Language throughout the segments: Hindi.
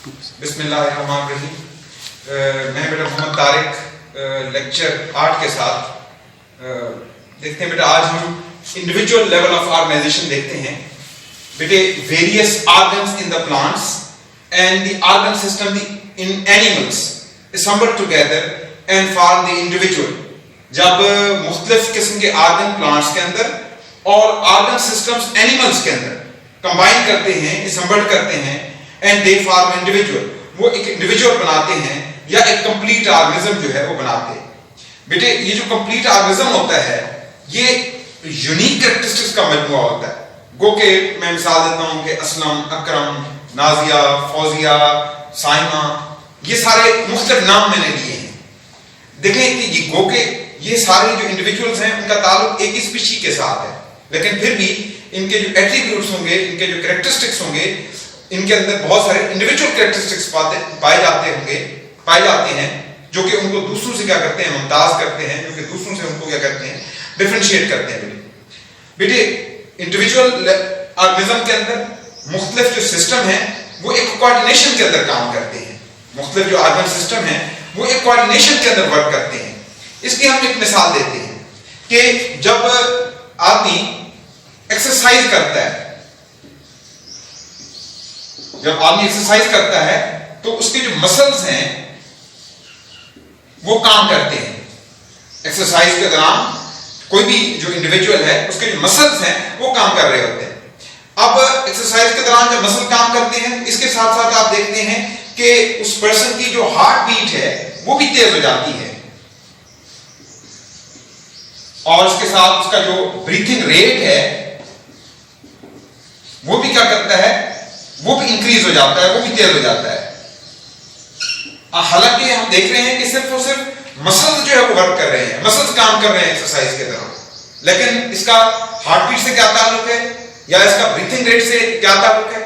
बिस्मिल्लाहिर्रहमानिर्रहीम। मैं बेटा मोहम्मद तारिक लेक्चर 8 के साथ देखते हैं बेटा। आज हम इंडिविजुअल लेवल ऑफ ऑर्गेनाइजेशन देखते हैं बेटे। Various organs in the plants and the organ system in animals assembled together and form the individual. जब मुख्तलिफ किस्म के ऑर्गन प्लांट्स के अंदर और ऑर्गन सिस्टम्स एनिमल्स के अंदर कंबाइन करते हैं, असम्बल्ड करते हैं एंड दे फॉर्म इंडिविजुअल, वो एक इंडिविजुअल बनाते हैं या एक कंप्लीट ऑर्गेनिज्म जो है वो बनाते हैं। बेटे ये जो कंप्लीट ऑर्गेनिज्म होता है ये यूनिक कैरेक्टरिस्टिक्स का मजमूआ होता है। गो के मैं मिसाल देता हूं कि असलम, अकरम, नाजिया, फौजिया, साइमा, ये सारे मुख्तलिफ नाम मैंने लिए हैं। देखें कि ये गो के ये सारे जो इंडिविजुअल्स हैं उनका ताल्लुक एक ही स्पीशी के साथ है, लेकिन फिर भी इनके जो एट्रीब्यूट्स होंगे, इनके जो कैरेक्टरिस्टिक्स होंगे, इनके अंदर बहुत सारे इंडिविजुअल कैरेक्टरिस्टिक्स पाए जाते हैं जो कि उनको दूसरों से क्या करते हैं, मुमताज करते हैं, जो कि दूसरों से उनको क्या करते हैं, डिफरेंशिएट करते हैं। बेटे इंडिविजुअल ऑर्गेनिज्म के अंदर मुख्तलिफ जो सिस्टम है वो एक कोऑर्डिनेशन के अंदर काम करते हैं। मुख्तलिफ जो ऑर्गन सिस्टम है वो एक कोऑर्डिनेशन के अंदर वर्क करते हैं। इसकी हम एक मिसाल देते हैं कि जब आदमी एक्सरसाइज करता है, जब आदमी एक्सरसाइज करता है तो उसके जो मसल्स हैं वो काम करते हैं। एक्सरसाइज के दौरान कोई भी जो इंडिविजुअल है उसके जो मसल्स हैं वो काम कर रहे होते हैं। अब एक्सरसाइज के दौरान जब मसल काम करते हैं, इसके साथ साथ आप देखते हैं कि उस पर्सन की जो हार्ट बीट है वो भी तेज हो जाती है और उसके साथ उसका जो ब्रीथिंग रेट है वो भी क्या करता है, वो भी इंक्रीज हो जाता है, वो भी तेज हो जाता है। हालांकि हम देख रहे हैं कि सिर्फ और सिर्फ मसल्स जो है वो वर्क कर रहे हैं, मसल्स काम कर रहे हैं एक्सरसाइज के दौरान, लेकिन इसका हार्ट बीट से क्या ताल्लुक है या इसका ब्रीथिंग रेट से क्या ताल्लुक है?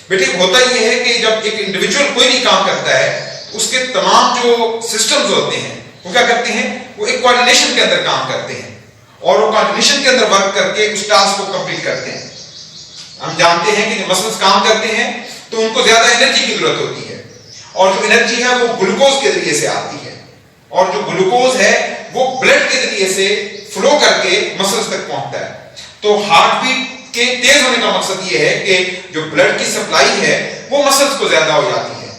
बेटे होता यह है कि जब एक इंडिविजुअल कोई भी काम करता है उसके तमाम जो सिस्टम्स होते हैं वो क्या करते हैं, वो एक कोऑर्डिनेशन के अंदर काम करते हैं और वो कोऑर्डिनेशन के अंदर वर्क करके उस टास्क को कंप्लीट करते हैं। हम जानते हैं कि जब मसल्स काम करते हैं तो उनको ज्यादा एनर्जी की जरूरत होती है और जो एनर्जी है वो ग्लूकोज के जरिए से आती है और जो ग्लूकोज है वो ब्लड के जरिए से फ्लो करके मसल्स तक पहुंचता है। तो हार्ट बीट के तेज होने का मकसद ये है कि जो ब्लड की सप्लाई है वो मसल्स को ज्यादा हो जाती है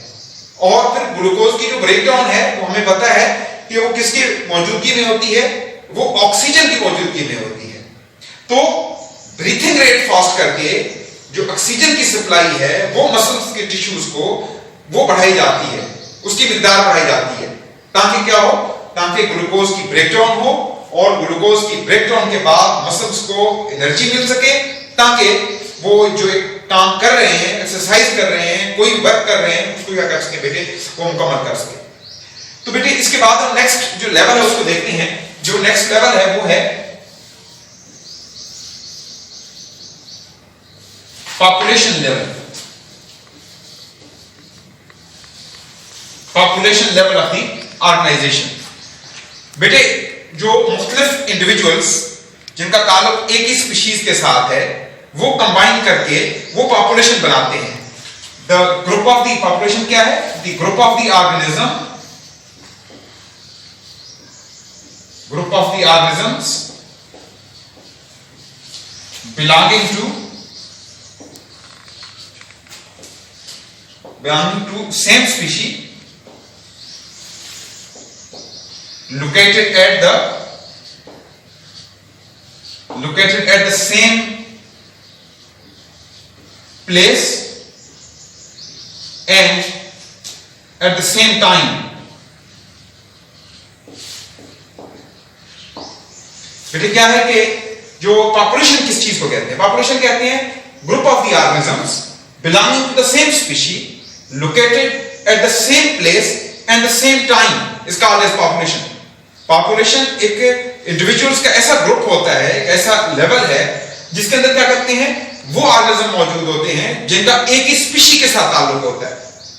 और फिर ग्लूकोज की जो ब्रेकडाउन है वो हमें पता है कि वो किसकी मौजूदगी में होती है, वो ऑक्सीजन की मौजूदगी में होती है। तो ब्रीथिंग रेट फास्ट करके जो ऑक्सीजन की सप्लाई है वो मसल्स के टिश्यूज को वो बढ़ाई जाती है, उसकी मिकदार बढ़ाई जाती है ताकि क्या हो, ताकि ग्लूकोज की ब्रेकडाउन हो और ग्लूकोज की ब्रेकडाउन के बाद मसल्स को एनर्जी मिल सके ताकि वो जो एक काम कर रहे हैं, एक्सरसाइज कर रहे हैं, कोई वर्क कर रहे हैं, उसको क्या कर सके बेटे, वो मुकम्मल कर सके। तो बेटे इसके बाद हम नेक्स्ट जो लेवल है उसको देखते हैं। जो नेक्स्ट लेवल है वो है population level. Population level of the organisation. बेटे जो मुख्तलिफ इंडिविजुअल्स जिनका ताल्लुक एक ही स्पीशीज के साथ है वो कंबाइन करके वो पॉपुलेशन बनाते हैं। The group of the population क्या है? The group of the organism, group of the organisms belonging to same species located at the same place and at the same time। बेटे क्या है कि जो पॉपुलेशन किस चीज को कहते हैं? पॉपुलेशन कहते हैं group of the organisms belonging to the same species located at the same place and the same time is called as population. Population एक इंडिविजुअल्स का ऐसा ग्रुप होता है, एक ऐसा लेवल है जिसके अंदर क्या करते हैं, वो ऑर्गेनिज्म मौजूद होते हैं जिनका एक ही स्पीशी के साथ ताल्लुक होता है,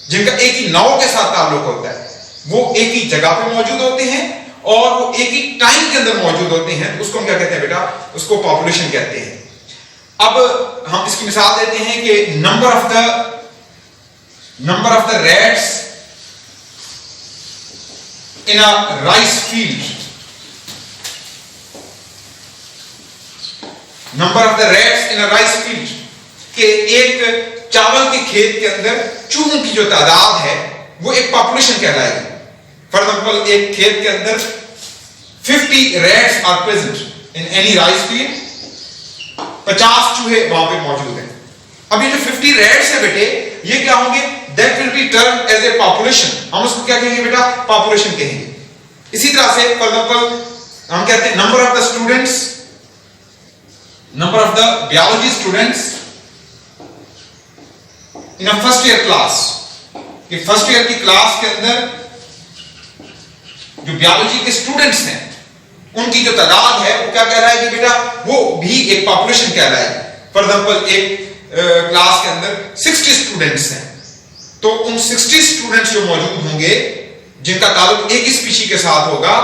जिनका एक ही नौ के साथ ताल्लुक होता है, वो एक ही जगह पे मौजूद होते हैं और वो एक ही टाइम के अंदर मौजूद होते हैं। उसको हम क्या कहते हैं बेटा? उसको पॉपुलेशन कहते हैं। अब हम इसकी मिसाल देते हैं कि number of the number of the rats in a rice field, number of the rats in a rice field, कि एक चावल के खेत के अंदर चूहों की जो तादाद है वो एक पॉपुलेशन कहलाएगी। फॉर एग्जाम्पल, एक खेत के अंदर 50 rats are present in any rice field, 50 चूहे वहां पे मौजूद हैं। अब ये जो 50 rats है बेटे, ये क्या होंगे? That will be termed as a population। हम उसको क्या कहेंगे बेटा? पॉपुलेशन कहेंगे। इसी तरह से फॉर एग्जाम्पल हम कहते हैं number of the students, number of the biology students in a first year class, कि फर्स्ट ईयर की क्लास के अंदर जो बायोलॉजी के स्टूडेंट्स हैं उनकी जो तादाद है वो क्या कहलाएगी बेटा? वो भी एक पॉपुलेशन कहलाएगी। फॉर एग्जाम्पल, एक क्लास के अंदर 60 स्टूडेंट्स हैं, तो उन 60 स्टूडेंट्स जो मौजूद होंगे जिनका ताल्लुक एक ही स्पीशी के साथ होगा,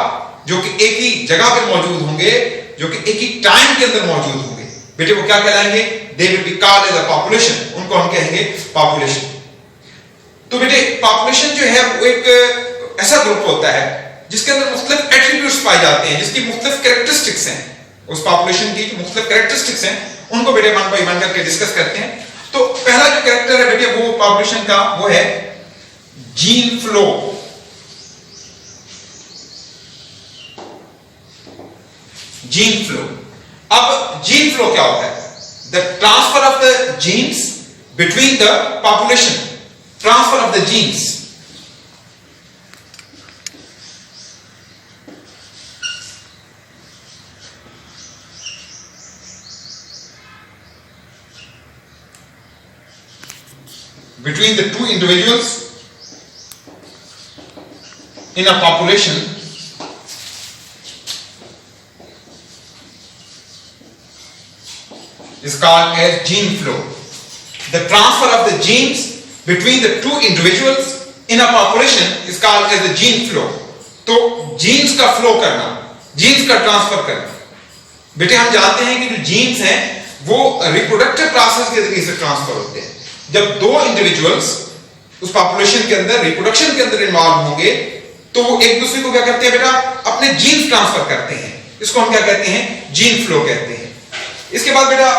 जो कि एक ही जगह पर मौजूद होंगे, जो कि एक ही टाइम के अंदर मौजूद होंगे, बेटे वो क्या कहलाएंगे? They will be called as a population. उनको हम कहेंगे पॉपुलेशन। तो बेटे पॉपुलेशन जो है वो एक ऐसा ग्रुप होता है जिसके अंदर मुख्तलिफ एट्रीब्यूट्स पाए जाते हैं, जिसकी मुख्तलिफ कैरेक्टरिस्टिक्स हैं। उस पॉपुलेशन की जो मुख्तलिफ कैरेक्टरिस्टिक्स हैं उनको बेटे वन बाय वन करके डिस्कस करते हैं। तो पहला जो कैरेक्टर है बेटे वो पॉपुलेशन का वो है जीन फ्लो। Gene flow. अब जीन फ्लो क्या होता है? The transfer of the genes between the population, transfer of the genes. Between the two individuals in a population is called as gene flow. The transfer of the genes between the two individuals in a population is called as the gene flow. तो जीन्स का फ्लो करना, जीन्स का ट्रांसफर करना। बेटे हम जानते हैं कि जो जीन्स हैं वो रिप्रोडक्टिव प्रोसेस के जरिए से ट्रांसफर होते हैं। जब दो इंडिविजुअल्स उस पॉपुलेशन के अंदर रिप्रोडक्शन के अंदर इन्वॉल्व होंगे तो वो एक दूसरे को क्या करते हैं बेटा? अपने जीन्स ट्रांसफर करते हैं। इसको हम क्या कहते हैं? जीन फ्लो कहते हैं। इसके बाद बेटा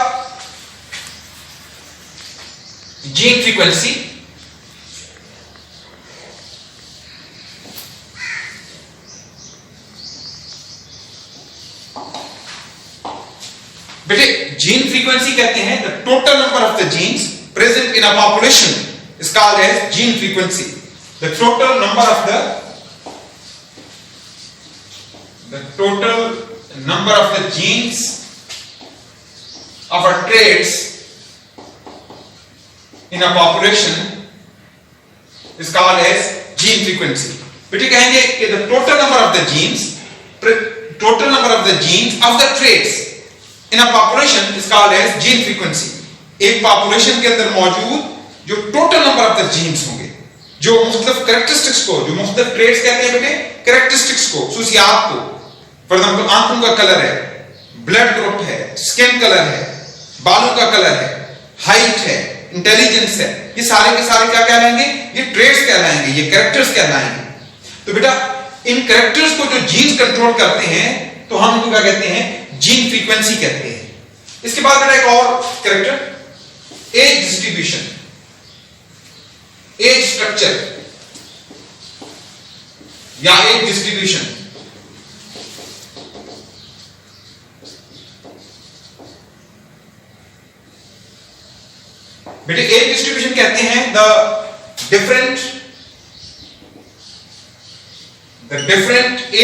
जीन फ्रीक्वेंसी। बेटे जीन फ्रीक्वेंसी कहते हैं the total number of the genes present in a population is called as gene frequency. The total number of the genes of a traits in a population is called as gene frequency. बेटे कहेंगे कि the total number of the genes of the traits in a population is called as gene frequency. एक पॉपुलेशन के अंदर मौजूद जो total number of the genes होंगे, जो मुख्तलिफ कैरेक्टरिस्टिक्स को, जो मुख्तलिफ ट्रेट्स कहते हैं बेटे, कैरेक्टरिस्टिक्स को, खुसूसियात को। फॉर एग्जाम्पल, आंखों का कलर है, ब्लड ग्रुप है, स्किन कलर है, बालों का कलर है, हाइट है, इंटेलिजेंस है, ये सारे के सारे क्या कहलाएंगे? ये ट्रेट्स कहलाएंगे, ये कैरेक्टर्स कहलाएंगे। तो बेटा इन कैरेक्टर्स को जो जीन्स कंट्रोल करते हैं तो हम इनको क्या कहते हैं? जीन फ्रीक्वेंसी कहते हैं। इसके बाद बेटा एक और character age distribution, age structure या एज डिस्ट्रीब्यूशन। बेटे एज डिस्ट्रीब्यूशन कहते हैं the different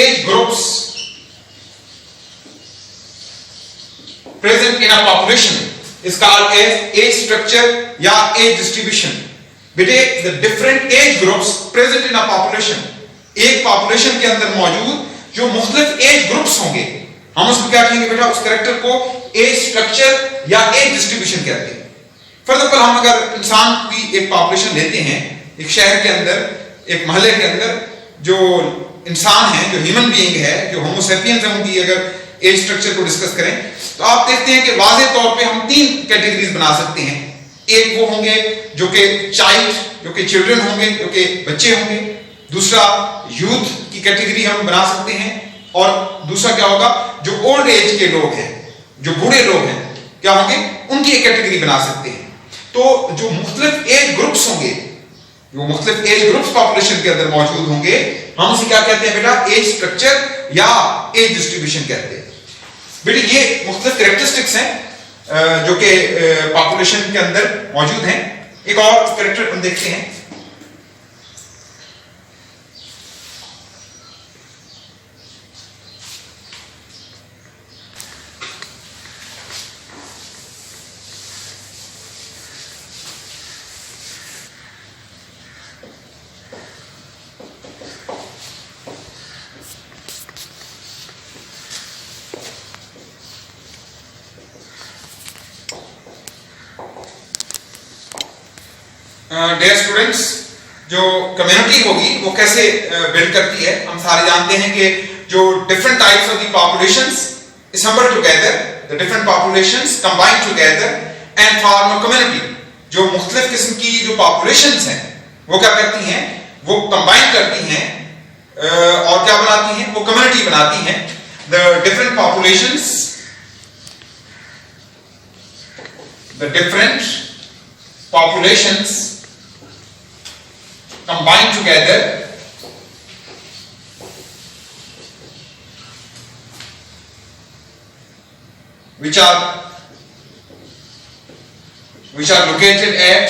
age groups present in a population is called as age structure या age distribution. बेटे the different age groups present in a population, एक population के अंदर मौजूद जो मुख्तलिफ age groups होंगे, हम उसको क्या कहेंगे बेटा? उस कैरेक्टर को age structure या age distribution कहते हैं। फॉर एग्जाम्पल, हम अगर इंसान की एक पॉपुलेशन लेते हैं, एक शहर के अंदर, एक मोहल्ले के अंदर जो इंसान है, जो ह्यूमन बीइंग है, जो होमो सेपियंस है, उनकी अगर एज स्ट्रक्चर को डिस्कस करें तो आप देखते हैं कि वाज़ेह तौर पे हम तीन कैटेगरीज बना सकते हैं। एक वो होंगे जो कि चाइल्ड, जो कि चिल्ड्रन होंगे, जो कि बच्चे होंगे। दूसरा यूथ की कैटेगरी हम बना सकते हैं। और दूसरा क्या होगा, जो ओल्ड एज के लोग हैं, जो बूढ़े लोग हैं, क्या होंगे, उनकी एक कैटेगरी बना सकते हैं। तो जो मुख्तलिफ एज ग्रुप्स होंगे, जो मुख्तलिफ एज ग्रुप्स पॉपुलेशन के अंदर मौजूद होंगे, हम उसे क्या कहते हैं बेटा, एज स्ट्रक्चर या एज डिस्ट्रीब्यूशन कहते हैं। बेटे ये मुख्तलिफ कैरेक्टरिस्टिक्स हैं जो कि पॉपुलेशन के अंदर मौजूद हैं। एक और कैरेक्टर हम देखते हैं। डियर स्टूडेंट्स, जो कम्युनिटी होगी वो कैसे बिल्ड करती है, हम सारे जानते हैं कि जो different types of the populations assemble together, the different populations combine together and form a community। जो मुख्तलिफ किस्म की जो पॉपुलेशंस हैं वो क्या करती हैं, वो कंबाइन करती हैं और क्या बनाती हैं, वो कम्युनिटी बनाती हैं। the different populations combine together which are located at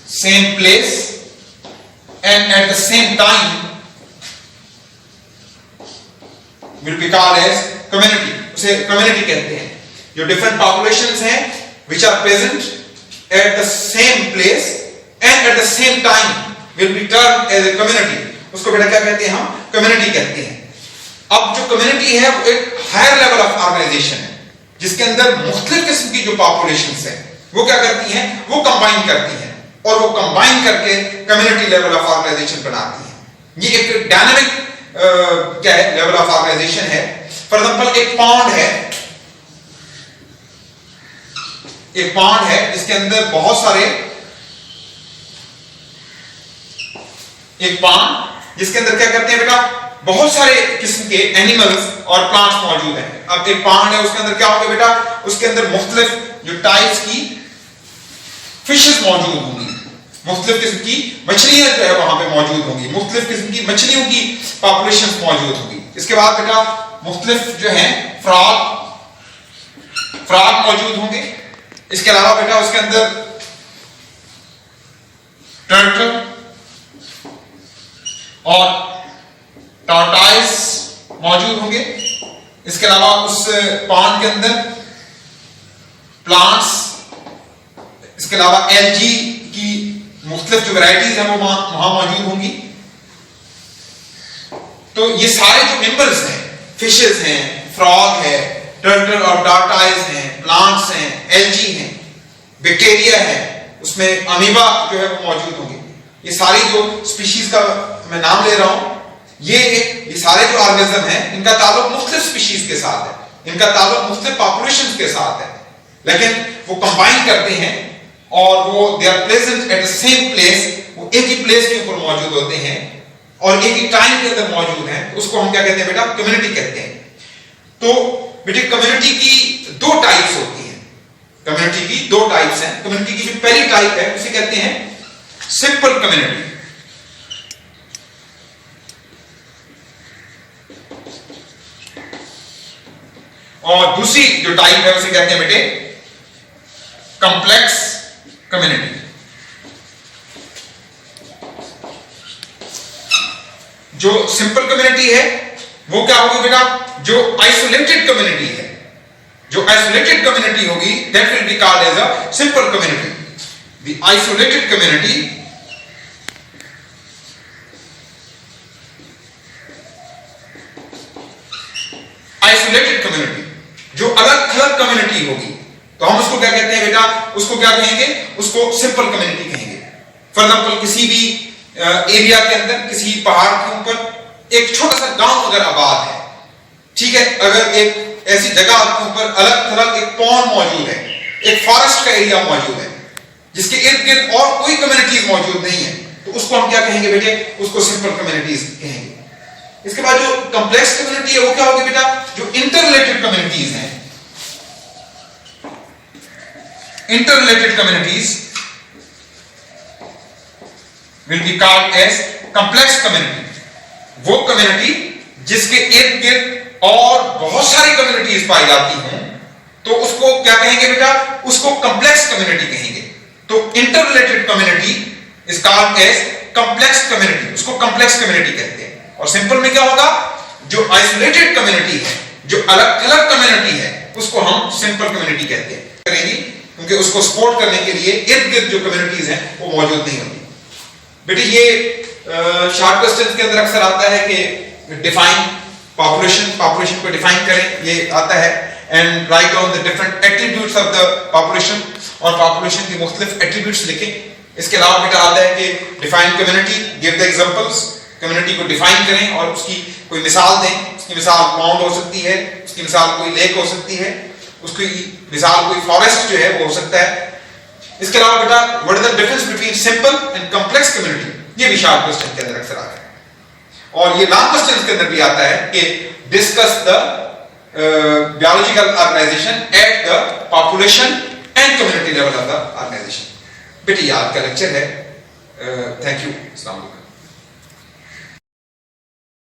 same place and at the same time will be called as community। उसे community कहते हैं। जो different populations हैं which are present at the same place and at the same time will be termed as a community। उसको बेटा क्या कहते हैं, हम community कहते हैं। अब जो कम्युनिटी है वो एक हायर लेवल ऑफ ऑर्गेनाइजेशन है जिसके अंदर मुख्तलिफ किस्म की जो पॉपुलेशंस हैं वो क्या करती हैं, वो कंबाइन करती हैं और वो कंबाइन करके कम्युनिटी लेवल ऑफ ऑर्गेनाइजेशन बनाती हैं। ये एक डायनामिक क्या है, लेवल ऑफ ऑर्गेनाइजेशन है। फॉर एग्जांपल एक पॉन्ड है जिसके अंदर बहुत सारे, एक पॉन्ड जिसके अंदर क्या करते हैं बेटा, बहुत सारे किस्म के एनिमल्स और प्लांट्स मौजूद हैं। अब एक पॉन्ड है उसके अंदर क्या होगा बेटा, उसके अंदर मुख्तलिफ जो टाइप्स की फिशेस मौजूद होंगी, मुख्तलिफ किस्म की मछलियां जो है वहां पे मौजूद होंगी, मुख्तलिफ किस्म की मछलियों की पॉपुलेशन मौजूद होगी। इसके बाद बेटा मुख्तलिफ जो है फ्रॉग मौजूद होंगे। इसके अलावा बेटा उसके अंदर टर्टल और टॉर्टाइस मौजूद होंगे। इसके अलावा उस पॉन्ड के अंदर प्लांट्स, इसके अलावा एल्गी की मुख्तलिफ जो वैरायटीज हैं वो वहां मौजूद होंगी। तो ये सारे जो मेंबर्स हैं, फिशेस हैं, फ्रॉग है, टर्टल और टॉर्टाइस हैं, प्लांट्स हैं, एल्गी हैं, बैक्टीरिया है, उसमें अमीबा जो है वो मौजूद होंगे। ये सारी जो स्पीशीज का मैं नाम ले रहा हूं, ये सारे जो ऑर्गेनिज्म हैं इनका ताल्लुक मुख्तलिफ स्पीशीज के साथ है, इनका ताल्लुक मुख्तलिफ पॉपुलेशंस के साथ है, लेकिन वो कंबाइन करते हैं और वो they are present at the same place, वो एक ही प्लेस के ऊपर मौजूद होते हैं और एक ही टाइम के अंदर मौजूद हैं। तो उसको हम क्या कहते हैं बेटा, कम्युनिटी कहते हैं। तो बेटे कम्युनिटी की दो टाइप्स होती हैं, कम्युनिटी की दो टाइप्स हैं। कम्युनिटी की जो पहली टाइप है उसे कहते हैं सिंपल कम्युनिटी, और दूसरी जो टाइप है उसे कहते हैं बेटे कॉम्प्लेक्स कम्युनिटी। जो सिंपल कम्युनिटी है वो क्या होगी बेटा, जो आइसोलेटेड कम्युनिटी है, जो आइसोलेटेड कम्युनिटी होगी that will be called as a simple community. The isolated community isolated community, जो अलग थलग कम्युनिटी होगी तो हम उसको क्या कहते हैं बेटा, उसको क्या कहेंगे, उसको सिंपल कम्युनिटी कहेंगे। फॉर एग्जांपल किसी भी एरिया के अंदर, किसी पहाड़ के ऊपर एक छोटा सा गांव अगर आबाद है, ठीक है, अगर एक ऐसी जगह के ऊपर अलग थलग एक पॉन्ड मौजूद है, एक फॉरेस्ट का एरिया मौजूद है जिसके इर्द गिर्द और कोई कम्युनिटीज मौजूद नहीं है, तो उसको हम क्या कहेंगे बेटे? उसको सिंपल कम्युनिटीज कहेंगे। इसके बाद जो कॉम्प्लेक्स कम्युनिटी है वो क्या होगी बेटा? जो इंटररिलेटेड कम्युनिटीज हैं, interrelated communities will be called as complex community. वो कम्युनिटी जिसके इर्द गिर्द और बहुत सारी कम्युनिटीज पाई जाती हैं, तो उसको क्या कहेंगे बेटा? उसको कॉम्प्लेक्स कम्युनिटी कहेंगे। तो interrelated community is called as complex community, उसको कॉम्प्लेक्स कम्युनिटी कहते हैं। और सिंपल में क्या होगा? जो आइसोलेटेड कम्युनिटी है, जो अलग थलग कम्युनिटी है, उसको हम सिंपल कम्युनिटी कहते हैं करेंगे, क्योंकि उसको सपोर्ट करने के लिए इर्द गिर्द जो कम्युनिटीज हैं वो मौजूद नहीं होती। बेटे ये शॉर्ट क्वेश्चन के अंदर अक्सर आता है कि डिफाइन पॉपुलेशन, पॉपुलेशन को डिफाइन करें, ये आता है। And write down the different attributes of the population, और पॉपुलेशन की मुख्तलिफ एट्रीब्यूट्स लिखें। इसके अलावा बेटा आता है कि define community, give the examples, community को डिफाइन करें और उसकी कोई मिसाल दें। उसकी मिसाल माउंट हो सकती है, उसकी मिसाल कोई लेक हो सकती है, उसकी मिसाल कोई फॉरेस्ट जो है वो हो सकता है। इसके अलावा बेटा what is the difference between simple and complex community, ये भी शॉर्ट क्वेश्चन के अंदर अक्सर आता है। और ये लॉन्ग क्वेश्चन के अंदर भी आता है कि discuss the biological organization at the population and community level of the organization। बेटे ये आज का लेक्चर है। Thank you. अस्सलाम वालेकुम।